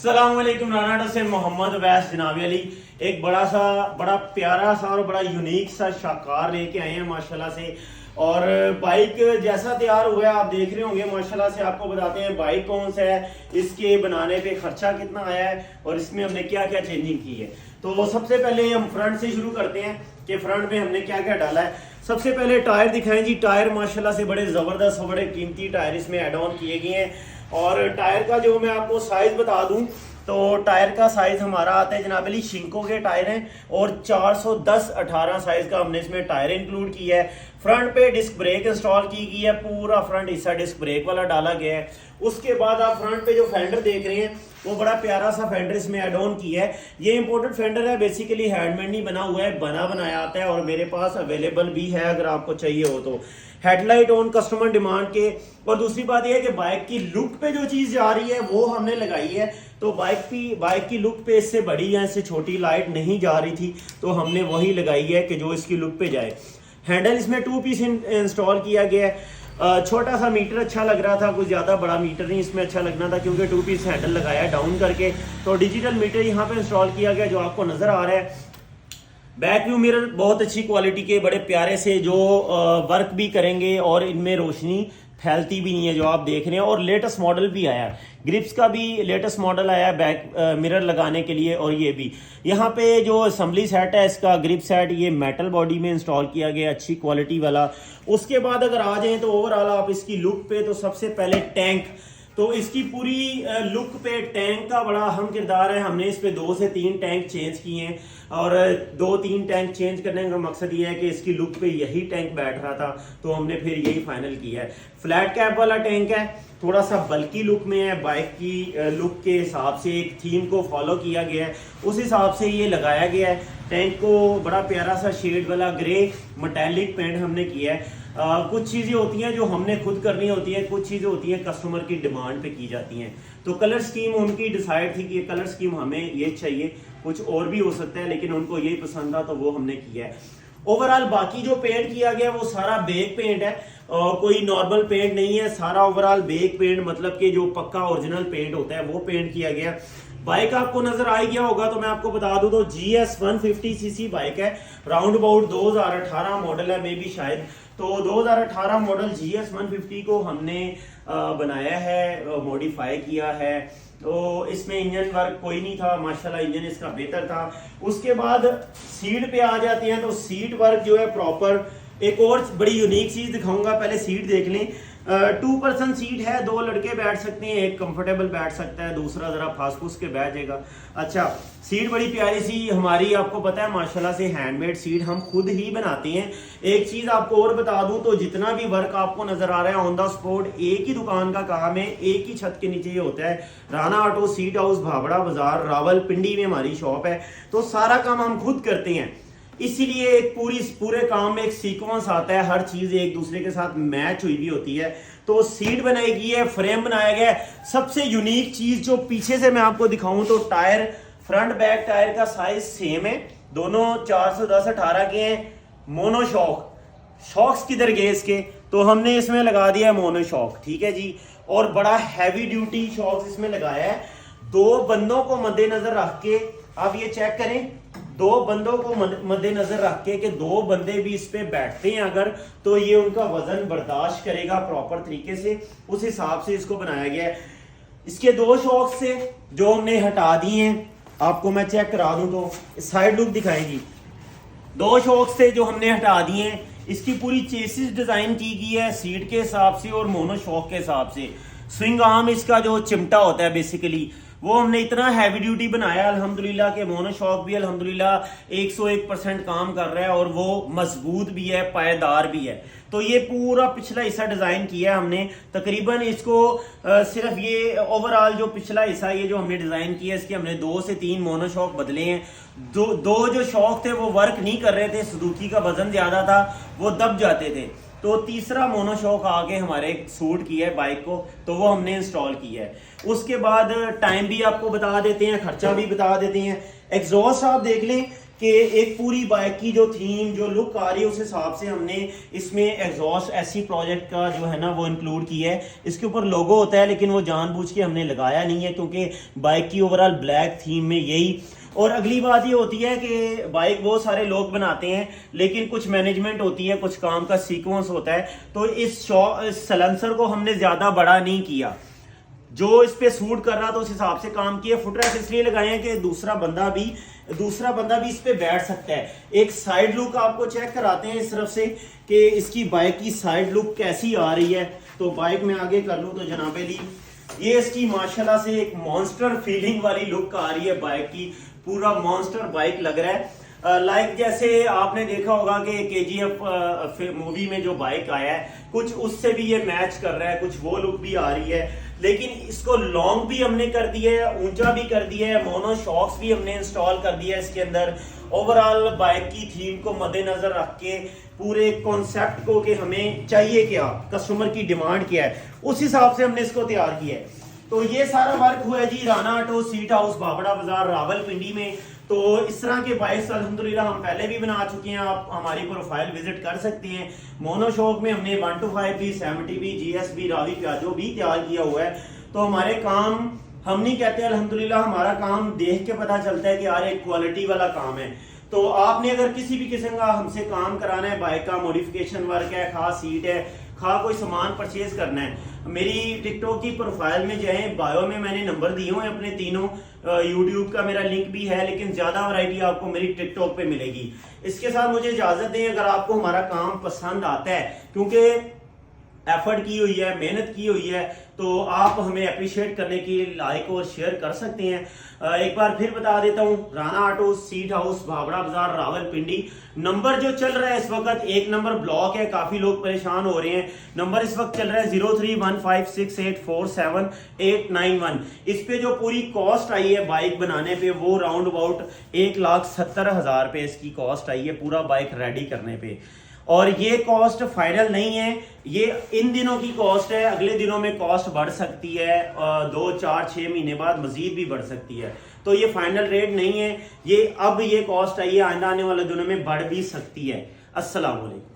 अस्सलाम वालेकुम राना से मोहम्मद वैस जनाबी अली एक बड़ा प्यारा सा और बड़ा यूनिक सा शाकार लेके आए हैं माशाल्लाह से। और बाइक जैसा तैयार हुआ है आप देख रहे होंगे माशाल्लाह से। आपको बताते हैं बाइक कौन सा है, इसके बनाने पे खर्चा कितना आया है और इसमें हमने क्या क्या चेंजिंग की है। तो सबसे पहले हम फ्रंट से शुरू करते हैं कि फ्रंट में हमने क्या क्या डाला है। सबसे पहले टायर दिखाएं जी। टायर माशाल्लाह से बड़े ज़बरदस्त और बड़े कीमती टायर इसमें ऐड ऑन किए गए हैं। और टायर का जो मैं आपको साइज बता दूं तो टायर का साइज हमारा आता है जनाब अली, शिंको के टायर हैं और 410/18 साइज का हमने इसमें टायर इंक्लूड किया है। फ्रंट पे डिस्क ब्रेक इंस्टॉल की गई है, पूरा फ्रंट हिस्सा डिस्क ब्रेक वाला डाला गया है। उसके बाद आप फ्रंट पे जो फेंडर देख रहे हैं वो बड़ा प्यारा सा फेंडर इसमें ऐड ऑन किया है। ये इंपोर्टेड फेंडर है, बेसिकली हैंडमेड नहीं बना हुआ है, बना बनाया आता है और मेरे पास अवेलेबल भी है अगर आपको चाहिए हो तो। हेडलाइट ऑन कस्टमर डिमांड के। और दूसरी बात यह है कि बाइक की लुक पे जो चीज़ जा रही है वो हमने लगाई है। तो बाइक की लुक पे इससे बड़ी या इससे छोटी लाइट नहीं जा रही थी तो हमने वही लगाई है कि जो इसकी लुक पे जाए। हैंडल इसमें 2 पीस इंस्टॉल किया गया है। छोटा सा मीटर अच्छा लग रहा था, कुछ ज़्यादा बड़ा मीटर नहीं इसमें अच्छा लगना था क्योंकि 2 पीस हैंडल लगाया डाउन करके। तो डिजिटल मीटर यहाँ पे इंस्टॉल किया गया जो आपको नज़र आ रहा है। बैक व्यू मिरर बहुत अच्छी क्वालिटी के बड़े प्यारे से जो वर्क भी करेंगे और इनमें रोशनी फैलती भी नहीं है जो आप देख रहे हैं। और लेटेस्ट मॉडल भी आया है, ग्रिप्स का भी लेटेस्ट मॉडल आया है बैक मिरर लगाने के लिए। और ये भी यहाँ पे जो असेंबली सेट है इसका ग्रिप सेट ये मेटल बॉडी में इंस्टॉल किया गया, अच्छी क्वालिटी वाला। उसके बाद अगर आ जाएं तो ओवरऑल आप इसकी लुक पे तो सबसे पहले टैंक, तो इसकी पूरी लुक पे टैंक का बड़ा अहम किरदार है। हमने इस पे 2 से 3 टैंक चेंज किए हैं और 2-3 टैंक चेंज करने का मकसद ये है कि इसकी लुक पे यही टैंक बैठ रहा था तो हमने फिर यही फाइनल किया है। फ्लैट कैप वाला टैंक है, थोड़ा सा बल्कि लुक में है, बाइक की लुक के हिसाब से एक थीम को फॉलो किया गया है, उस हिसाब से ये लगाया गया है। टैंक को बड़ा प्यारा सा शेड वाला ग्रे मेटालिक पेंट हमने किया है। कुछ चीज़ें होती हैं जो हमने खुद करनी होती है, कुछ चीज़ें होती हैं कस्टमर की डिमांड पे की जाती हैं। तो कलर स्कीम उनकी डिसाइड थी कि ये कलर स्कीम हमें ये चाहिए, कुछ और भी हो सकता है लेकिन उनको यही पसंद था तो वो हमने किया है। ओवरऑल बाकी जो पेंट किया गया वो सारा बेक पेंट है, कोई नॉर्मल पेंट नहीं है, सारा ओवरऑल बेक पेंट मतलब कि जो पक्का ओरिजिनल पेंट होता है वो पेंट किया गया। बाइक आपको नजर आ गया होगा तो मैं आपको बता दूं तो GS 150cc बाइक है, राउंड अबाउट 2018 मॉडल है मे बी शायद। तो 2018 मॉडल GS 150 को हमने बनाया है, मॉडिफाई किया है। तो इसमें इंजन वर्क कोई नहीं था माशाल्लाह, इंजन इसका बेहतर था। उसके बाद सीट पे आ जाते हैं तो सीट वर्क जो है प्रॉपर। एक और बड़ी यूनिक चीज दिखाऊंगा, पहले सीट देख लें। 2 पर्सन सीट है, 2 लड़के बैठ सकते हैं, एक कंफर्टेबल बैठ सकता है, दूसरा जरा फास फूस के बैठ जाएगा। अच्छा, सीट बड़ी प्यारी सी हमारी, आपको पता है माशाल्लाह से हैंडमेड सीट हम खुद ही बनाते हैं। एक चीज आपको और बता दूं तो जितना भी वर्क आपको नजर आ रहा है ऑन द स्पॉट एक ही दुकान का काम है, एक ही छत के नीचे ये होता है। राना ऑटो सीट हाउस भाबड़ा बाजार रावलपिंडी में हमारी शॉप है। तो सारा काम हम खुद करते हैं, इसीलिए एक पूरे काम में एक सीक्वेंस आता है, हर चीज एक दूसरे के साथ मैच हुई भी होती है। तो सीट बनाई गई है, फ्रेम बनाया गया है। सबसे यूनिक चीज जो पीछे से मैं आपको दिखाऊं तो टायर, फ्रंट बैक टायर का साइज सेम है, दोनों 410/18 के हैं। मोनोशॉक, शॉक्स किधर गए इसके, तो हमने इसमें लगा दिया है मोनोशॉक, ठीक है जी। और बड़ा हैवी ड्यूटी शॉक्स इसमें लगाया है। 2 बंदों को मद्देनजर रख के आप ये चेक करें, 2 बंदों को मद्देनजर रख के कि 2 बंदे भी इस पे बैठते हैं अगर, तो ये उनका वजन बर्दाश्त करेगा प्रॉपर तरीके से, उस हिसाब से इसको बनाया गया है। इसके 2 शॉक्स से जो हमने हटा दिए हैं आपको मैं चेक करा दूं तो साइड लुक दिखाएंगी। 2 शॉक्स से जो हमने हटा दिए हैं, इसकी पूरी चेसिस डिजाइन की गई है सीट के हिसाब से और मोनोशॉक के हिसाब से। स्विंग आर्म इसका जो चिमटा होता है बेसिकली वो हमने इतना हैवी ड्यूटी बनाया अल्हम्दुलिल्लाह के मोनोशॉक भी अल्हम्दुलिल्लाह 101% काम कर रहा है और वो मजबूत भी है, पायदार भी है। तो ये पूरा पिछला हिस्सा डिजाइन किया है हमने, तकरीबन इसको सिर्फ ये ओवरऑल जो पिछला हिस्सा ये जो हमने डिजाइन किया इसके हमने 2 से 3 मोनोशॉक बदले हैं। दो जो शॉक थे वो वर्क नहीं कर रहे थे, सुजुकी का वजन ज्यादा था, वो दब जाते थे। तो तीसरा मोनोशॉक आके हमारे सूट किया है बाइक को, तो वो हमने इंस्टॉल किया है। उसके बाद टाइम भी आपको बता देते हैं, खर्चा भी बता देते हैं। एग्जॉस्ट आप देख लें कि एक पूरी बाइक की जो थीम जो लुक आ रही है उस हिसाब से हमने इसमें एग्जॉस्ट एससी प्रोजेक्ट का जो है ना वो इंक्लूड किया है। इसके ऊपर लोगो होता है लेकिन वो जानबूझ के हमने लगाया नहीं है क्योंकि बाइक की ओवरऑल ब्लैक थीम में यही। और अगली बात ये होती है कि बाइक बहुत सारे लोग बनाते हैं लेकिन कुछ मैनेजमेंट होती है, कुछ काम का सीक्वेंस होता है, तो इस सलेंसर को हमने ज़्यादा बड़ा नहीं किया, जो इस पे सूट कर रहा था उस हिसाब से काम किया। फुटरेस्ट इसलिए लगाए हैं कि दूसरा बंदा भी इस पे बैठ सकता है। एक साइड लुक आपको चेक कराते हैं इस तरफ से कि इसकी बाइक की साइड लुक कैसी आ रही है। तो बाइक में आगे कर लूँ तो जनाबेली ये इसकी माशाल्लाह से एक मॉन्स्टर फीलिंग वाली लुक आ रही है बाइक की, पूरा मॉन्स्टर बाइक लग रहा है। लाइक जैसे आपने देखा होगा कि KGF मूवी में जो बाइक आया है कुछ उससे भी ये मैच कर रहा है, कुछ वो लुक भी आ रही है। लेकिन इसको लॉन्ग भी हमने कर दिया है, ऊंचा भी कर दिया है, मोनो शॉक्स भी हमने इंस्टॉल कर दिया है इसके अंदर। ओवरऑल बाइक की थीम को मद्देनजर रख के पूरे कॉन्सेप्ट को कि हमें चाहिए क्या, कस्टमर की डिमांड क्या है, उस हिसाब से हमने इसको तैयार किया है। तो ये सारा वर्क हुआ है जी राना ऑटो सीट हाउस भाबड़ा बाजार रावलपिंडी में। तो इस तरह के बाइक्स अल्हम्दुलिल्लाह हम पहले भी बना चुके हैं, आप हमारी प्रोफाइल विजिट कर सकते हैं। मोनोशॉक में हमने 125 भी 70 भी GS भी रावी प्याजो भी तैयार किया हुआ है। तो हमारे काम हम नहीं कहते, अल्हम्दुलिल्लाह हमारा काम देख के पता चलता है कि यार एक क्वालिटी वाला काम है। तो आपने अगर किसी भी किस्म का हमसे काम कराना है, बाइक का मॉडिफिकेशन वर्क है, खास सीट है, खा कोई सामान परचेज करना है, मेरी टिकटॉक की प्रोफाइल में जाएं, बायो में मैंने नंबर दिए हुए अपने तीनों, यूट्यूब का मेरा लिंक भी है, लेकिन ज्यादा वैरायटी आपको मेरी टिकटॉक पे मिलेगी। इसके साथ मुझे इजाजत दें, अगर आपको हमारा काम पसंद आता है, क्योंकि एफर्ट की हुई है, मेहनत की हुई है, तो आप हमें अप्रिशिएट करने की लाइक और शेयर कर सकते हैं। एक बार फिर बता देता हूँ, राना ऑटो सीट हाउस भाबड़ा बाजार रावलपिंडी। नंबर जो चल रहा है इस वक्त, एक नंबर ब्लॉक है, काफी लोग परेशान हो रहे हैं। नंबर इस वक्त चल रहा है 031568478191। इस पे जो पूरी कॉस्ट आई है बाइक बनाने पे वो राउंड अबाउट 1,70,000 रुपए इसकी कॉस्ट आई है पूरा बाइक रेडी करने पे। और ये कॉस्ट फाइनल नहीं है, ये इन दिनों की कॉस्ट है, अगले दिनों में कॉस्ट बढ़ सकती है, 2 4 6 महीने बाद मजीद भी बढ़ सकती है। तो ये फाइनल रेट नहीं है, ये अब ये कॉस्ट आई है, आने वाले दिनों में बढ़ भी सकती है। अस्सलाम वालेकुम।